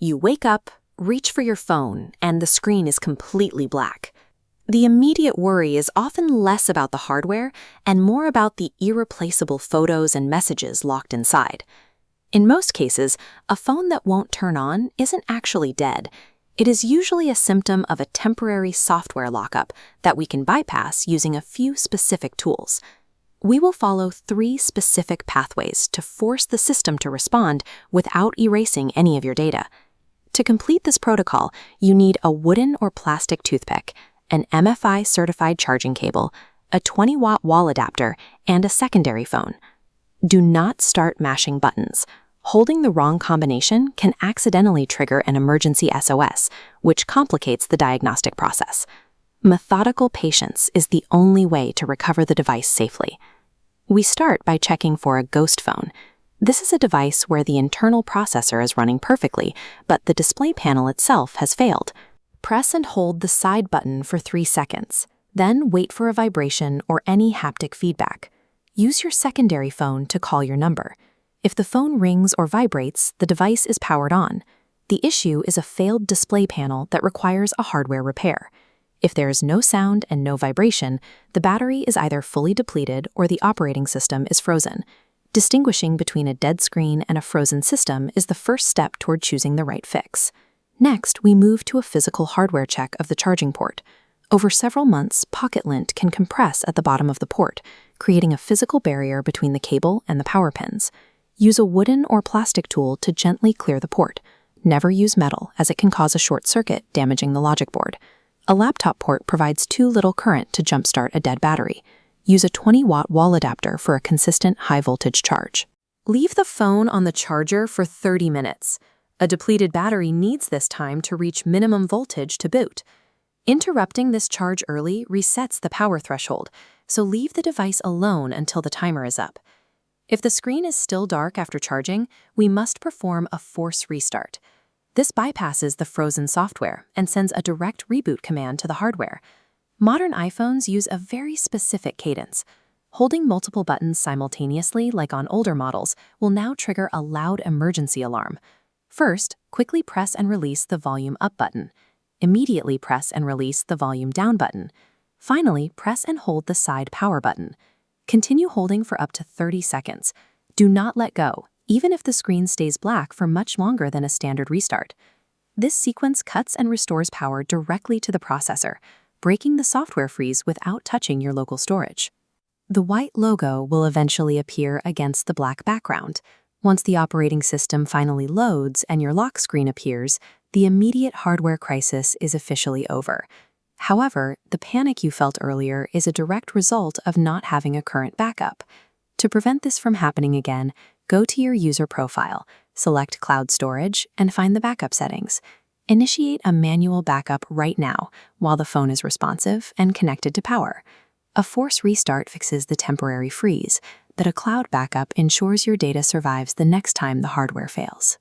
You wake up, reach for your phone, and the screen is completely black. The immediate worry is often less about the hardware and more about the irreplaceable photos and messages locked inside. In most cases, a phone that won't turn on isn't actually dead. It is usually a symptom of a temporary software lockup that we can bypass using a few specific tools. We will follow 3 specific pathways to force the system to respond without erasing any of your data. To complete this protocol, you need a wooden or plastic toothpick, an MFI-certified charging cable, a 20-watt wall adapter, and a secondary phone. Do not start mashing buttons. Holding the wrong combination can accidentally trigger an emergency SOS, which complicates the diagnostic process. Methodical patience is the only way to recover the device safely. We start by checking for a ghost phone. This is a device where the internal processor is running perfectly, but the display panel itself has failed. Press and hold the side button for 3 seconds, then wait for a vibration or any haptic feedback. Use your secondary phone to call your number. If the phone rings or vibrates, the device is powered on. The issue is a failed display panel that requires a hardware repair. If there is no sound and no vibration, the battery is either fully depleted or the operating system is frozen. Distinguishing between a dead screen and a frozen system is the first step toward choosing the right fix. Next, we move to a physical hardware check of the charging port. Over several months, pocket lint can compress at the bottom of the port, creating a physical barrier between the cable and the power pins. Use a wooden or plastic tool to gently clear the port. Never use metal, as it can cause a short circuit, damaging the logic board. A laptop port provides too little current to jumpstart a dead battery. Use a 20-watt wall adapter for a consistent high-voltage charge. Leave the phone on the charger for 30 minutes. A depleted battery needs this time to reach minimum voltage to boot. Interrupting this charge early resets the power threshold, so leave the device alone until the timer is up. If the screen is still dark after charging, we must perform a force restart. This bypasses the frozen software and sends a direct reboot command to the hardware. Modern iPhones use a very specific cadence. Holding multiple buttons simultaneously, like on older models, will now trigger a loud emergency alarm. First, quickly press and release the volume up button. Immediately press and release the volume down button. Finally, press and hold the side power button. Continue holding for up to 30 seconds. Do not let go, even if the screen stays black for much longer than a standard restart. This sequence cuts and restores power directly to the processor, breaking the software freeze without touching your local storage. The white logo will eventually appear against the black background. Once the operating system finally loads and your lock screen appears, the immediate hardware crisis is officially over. However, the panic you felt earlier is a direct result of not having a current backup. To prevent this from happening again, go to your user profile, select Cloud Storage, and find the backup settings. Initiate a manual backup right now while the phone is responsive and connected to power. A force restart fixes the temporary freeze, but a cloud backup ensures your data survives the next time the hardware fails.